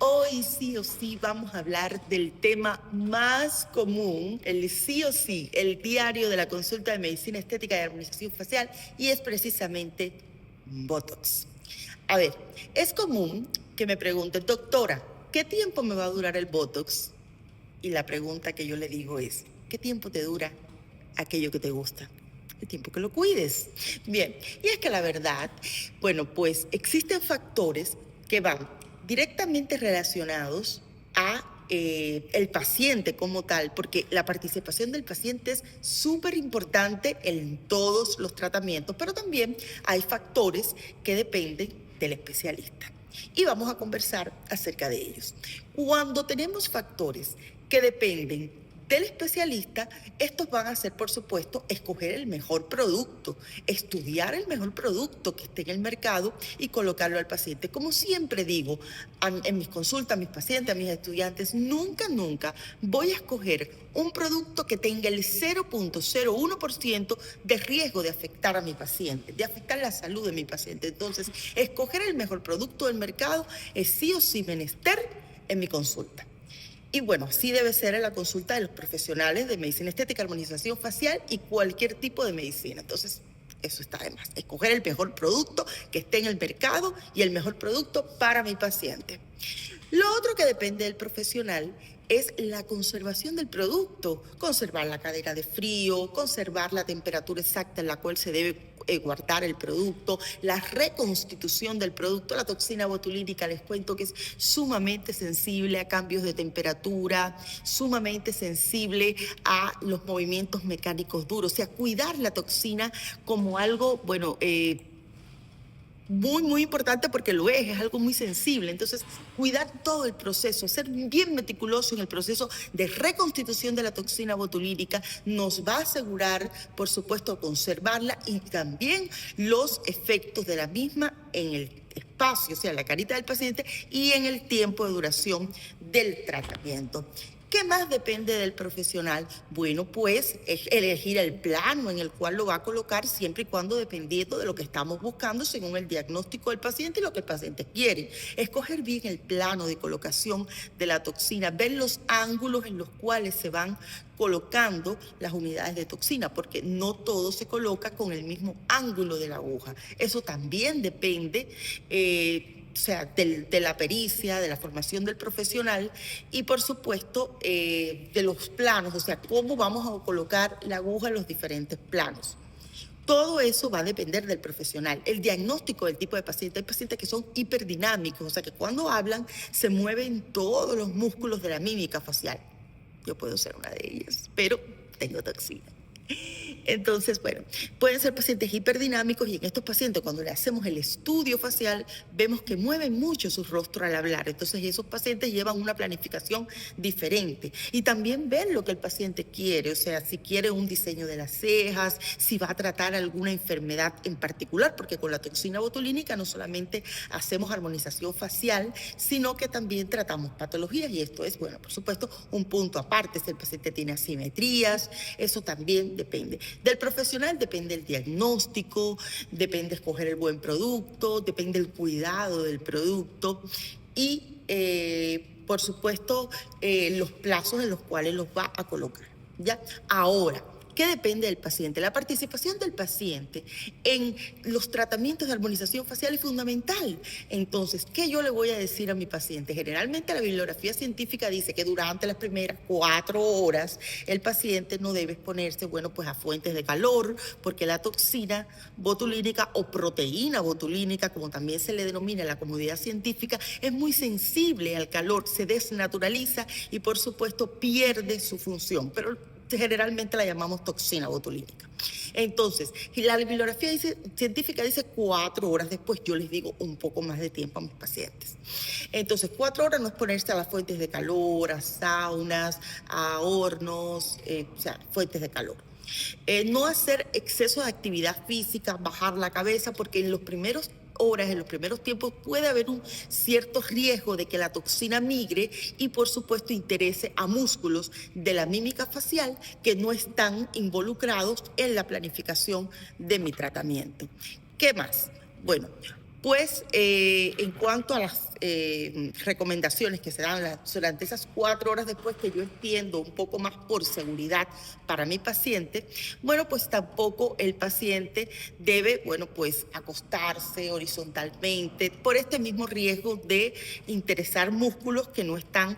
Hoy sí o sí vamos a hablar del tema más común, el sí o sí, el diario de la consulta de medicina estética y armonización facial, y es precisamente Botox. A ver, es común que me pregunten, doctora, ¿qué tiempo me va a durar el Botox? Y la pregunta que yo le digo es, ¿qué tiempo te dura aquello que te gusta? El tiempo que lo cuides. Bien, y es que la verdad, bueno, pues existen factores que van directamente relacionados a el paciente como tal, porque la participación del paciente es súper importante en todos los tratamientos, pero también hay factores que dependen del especialista. Y vamos a conversar acerca de ellos. Cuando tenemos factores que dependen del especialista, estos van a ser, por supuesto, escoger el mejor producto, estudiar el mejor producto que esté en el mercado y colocarlo al paciente. Como siempre digo en mis consultas, a mis pacientes, a mis estudiantes, nunca voy a escoger un producto que tenga el 0.01% de riesgo de afectar a mi paciente, de afectar la salud de mi paciente. Entonces, escoger el mejor producto del mercado es sí o sí menester en mi consulta. Y bueno, así debe ser en la consulta de los profesionales de medicina estética, armonización facial y cualquier tipo de medicina. Entonces, eso está de más. Escoger el mejor producto que esté en el mercado y el mejor producto para mi paciente. Lo otro que depende del profesional es la conservación del producto, conservar la cadena de frío, conservar la temperatura exacta en la cual se debe guardar el producto, la reconstitución del producto. La toxina botulínica, les cuento que es sumamente sensible a cambios de temperatura, sumamente sensible a los movimientos mecánicos duros. O sea, cuidar la toxina como algo, bueno, muy importante porque lo es algo muy sensible. Entonces, cuidar todo el proceso, ser bien meticuloso en el proceso de reconstitución de la toxina botulínica nos va a asegurar, por supuesto, conservarla y también los efectos de la misma en el espacio, o sea, la carita del paciente y en el tiempo de duración del tratamiento. ¿Qué más depende del profesional? Bueno, pues es elegir el plano en el cual lo va a colocar siempre y cuando dependiendo de lo que estamos buscando según el diagnóstico del paciente y lo que el paciente quiere. Escoger bien el plano de colocación de la toxina, ver los ángulos en los cuales se van colocando las unidades de toxina, porque no todo se coloca con el mismo ángulo de la aguja. Eso también depende o sea, de la pericia, de la formación del profesional y, por supuesto, de los planos, o sea, cómo vamos a colocar la aguja en los diferentes planos. Todo eso va a depender del profesional. El diagnóstico del tipo de paciente. Hay pacientes que son hiperdinámicos, o sea, que cuando hablan se mueven todos los músculos de la mímica facial. Yo puedo ser una de ellas, pero tengo toxina. Entonces, bueno, pueden ser pacientes hiperdinámicos y en estos pacientes cuando le hacemos el estudio facial vemos que mueven mucho su rostro al hablar. Entonces esos pacientes llevan una planificación diferente y también ver lo que el paciente quiere, o sea, si quiere un diseño de las cejas, si va a tratar alguna enfermedad en particular, porque con la toxina botulínica no solamente hacemos armonización facial, sino que también tratamos patologías y esto es, bueno, por supuesto, un punto aparte. Si el paciente tiene asimetrías, eso también depende. Del profesional depende el diagnóstico, depende escoger el buen producto, depende el cuidado del producto y, por supuesto, los plazos en los cuales los va a colocar. ¿Ya? Ahora, ¿qué depende del paciente? La participación del paciente en los tratamientos de armonización facial es fundamental. Entonces, ¿qué yo le voy a decir a mi paciente? Generalmente la bibliografía científica dice que durante las primeras 4 horas el paciente no debe exponerse, bueno, pues a fuentes de calor, porque la toxina botulínica o proteína botulínica, como también se le denomina en la comunidad científica, es muy sensible al calor, se desnaturaliza y por supuesto pierde su función. Pero generalmente la llamamos toxina botulínica. Entonces, la bibliografía científica dice 4 horas después, yo les digo un poco más de tiempo a mis pacientes. Entonces, 4 horas no es ponerse a las fuentes de calor, a saunas, a hornos, o sea, fuentes de calor. No hacer exceso de actividad física, bajar la cabeza, porque en los primeros horas, en los primeros tiempos, puede haber un cierto riesgo de que la toxina migre y, por supuesto, interese a músculos de la mímica facial que no están involucrados en la planificación de mi tratamiento. ¿Qué más? Bueno, pues en cuanto a las recomendaciones que se dan durante esas 4 horas después, que yo entiendo un poco más por seguridad para mi paciente, bueno, pues tampoco el paciente debe, bueno, pues acostarse horizontalmente por este mismo riesgo de interesar músculos que no están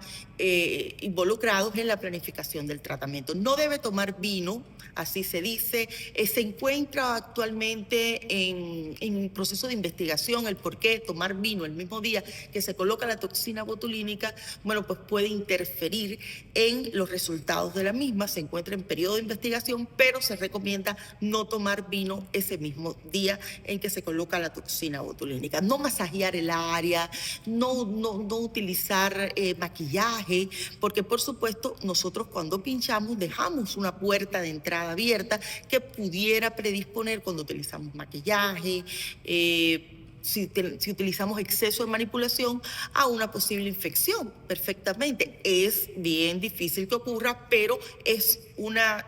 involucrados en la planificación del tratamiento. No debe tomar vino, así se dice. Se encuentra actualmente en proceso de investigación el por qué tomar vino el mismo día que se coloca la toxina botulínica, bueno, pues puede interferir en los resultados de la misma. Se encuentra en periodo de investigación, pero se recomienda no tomar vino ese mismo día en que se coloca la toxina botulínica. No masajear el área, no utilizar maquillaje, porque por supuesto nosotros cuando pinchamos dejamos una puerta de entrada abierta que pudiera predisponer cuando utilizamos maquillaje, si utilizamos exceso de manipulación, a una posible infección. Perfectamente. Es bien difícil que ocurra, pero es una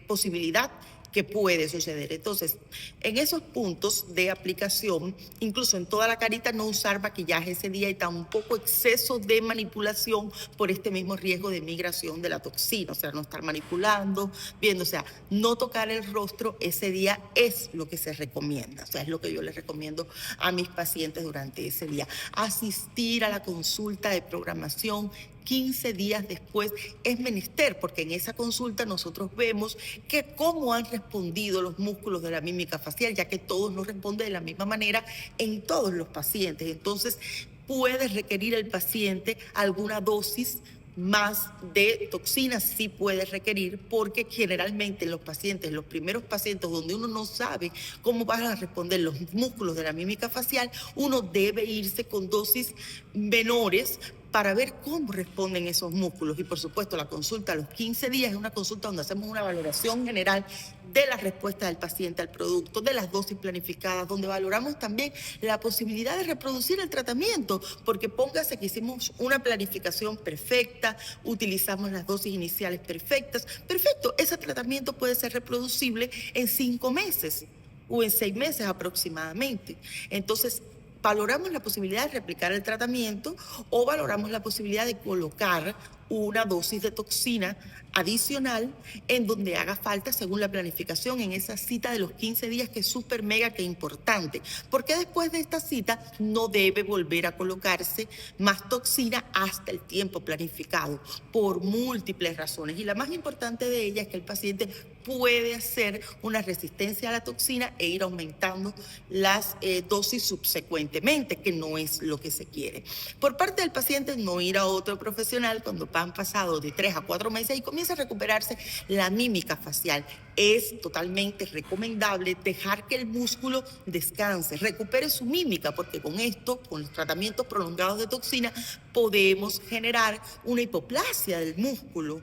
posibilidad que puede suceder. Entonces, en esos puntos de aplicación, incluso en toda la carita, no usar maquillaje ese día y tampoco exceso de manipulación por este mismo riesgo de migración de la toxina, o sea, no estar manipulando, viendo, o sea, no tocar el rostro ese día es lo que se recomienda, o sea, es lo que yo les recomiendo a mis pacientes durante ese día. Asistir a la consulta de programación 15 días después es menester, porque en esa consulta nosotros vemos que cómo han respondido los músculos de la mímica facial, ya que todos no responden de la misma manera en todos los pacientes. Entonces, puede requerir el paciente alguna dosis más de toxinas, sí puede requerir, porque generalmente los pacientes, los primeros pacientes donde uno no sabe cómo van a responder los músculos de la mímica facial, uno debe irse con dosis menores para ver cómo responden esos músculos. Y por supuesto, la consulta a los 15 días es una consulta donde hacemos una valoración general de la respuesta del paciente al producto, de las dosis planificadas, donde valoramos también la posibilidad de reproducir el tratamiento, porque póngase que hicimos una planificación perfecta, utilizamos las dosis iniciales perfectas. Perfecto, ese tratamiento puede ser reproducible en 5 meses o en 6 meses aproximadamente. Entonces, valoramos la posibilidad de replicar el tratamiento o valoramos la posibilidad de colocar una dosis de toxina adicional en donde haga falta según la planificación en esa cita de los 15 días, que es súper mega que importante, porque después de esta cita no debe volver a colocarse más toxina hasta el tiempo planificado por múltiples razones, y la más importante de ellas es que el paciente puede hacer una resistencia a la toxina e ir aumentando las dosis subsecuentemente, que no es lo que se quiere. Por parte del paciente, no ir a otro profesional cuando han pasado de 3 a 4 meses y comienza a recuperarse la mímica facial. Es totalmente recomendable dejar que el músculo descanse, recupere su mímica, porque con esto, con los tratamientos prolongados de toxina, podemos generar una hipoplasia del músculo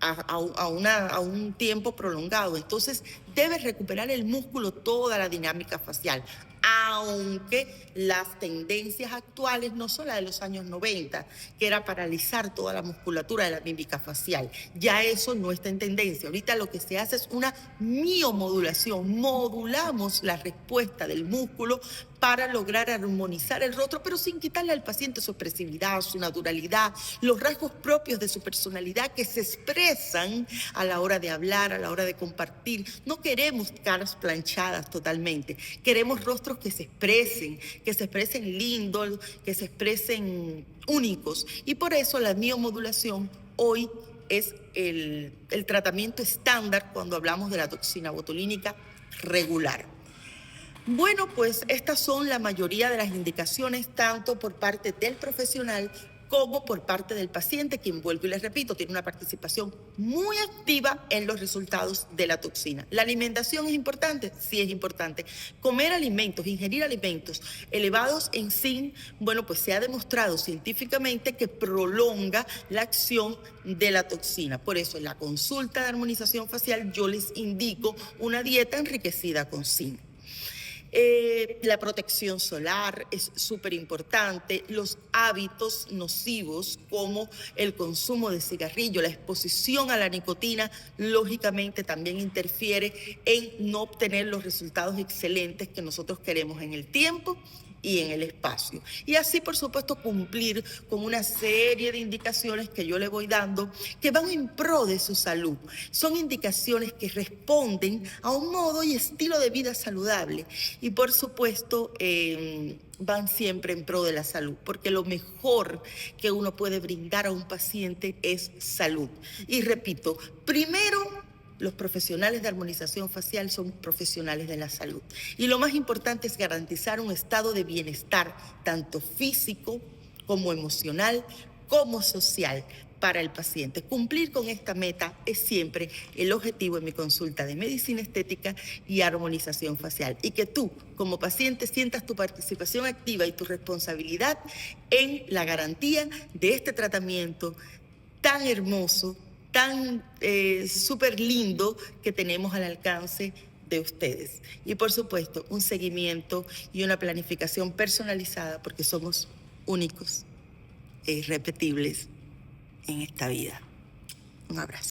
a un tiempo prolongado. Entonces, debe recuperar el músculo toda la dinámica facial, aunque las tendencias actuales no son las de los años 90, que era paralizar toda la musculatura de la mímica facial. Ya eso no está en tendencia. Ahorita lo que se hace es una miomodulación. Modulamos la respuesta del músculo para lograr armonizar el rostro, pero sin quitarle al paciente su expresividad, su naturalidad, los rasgos propios de su personalidad que se expresan a la hora de hablar, a la hora de compartir. No queremos caras planchadas totalmente, queremos rostros que se expresen lindos, que se expresen únicos. Y por eso la miomodulación hoy es el tratamiento estándar cuando hablamos de la toxina botulínica regular. Bueno, pues estas son la mayoría de las indicaciones, tanto por parte del profesional como por parte del paciente, quien, vuelvo y les repito, tiene una participación muy activa en los resultados de la toxina. ¿La alimentación es importante? Sí, es importante. Comer alimentos, ingerir alimentos elevados en zinc, bueno, pues se ha demostrado científicamente que prolonga la acción de la toxina. Por eso, en la consulta de armonización facial yo les indico una dieta enriquecida con zinc. La protección solar es súper importante, los hábitos nocivos como el consumo de cigarrillo, la exposición a la nicotina, lógicamente también interfiere en no obtener los resultados excelentes que nosotros queremos en el tiempo y en el espacio. Y así, por supuesto, cumplir con una serie de indicaciones que yo le voy dando que van en pro de su salud. Son indicaciones que responden a un modo y estilo de vida saludable. Y, por supuesto, van siempre en pro de la salud, porque lo mejor que uno puede brindar a un paciente es salud. Y repito, primero, los profesionales de armonización facial son profesionales de la salud. Y lo más importante es garantizar un estado de bienestar, tanto físico como emocional, como social para el paciente. Cumplir con esta meta es siempre el objetivo en mi consulta de medicina estética y armonización facial. Y que tú, como paciente, sientas tu participación activa y tu responsabilidad en la garantía de este tratamiento tan hermoso, tan súper lindo que tenemos al alcance de ustedes. Y por supuesto, un seguimiento y una planificación personalizada, porque somos únicos e irrepetibles en esta vida. Un abrazo.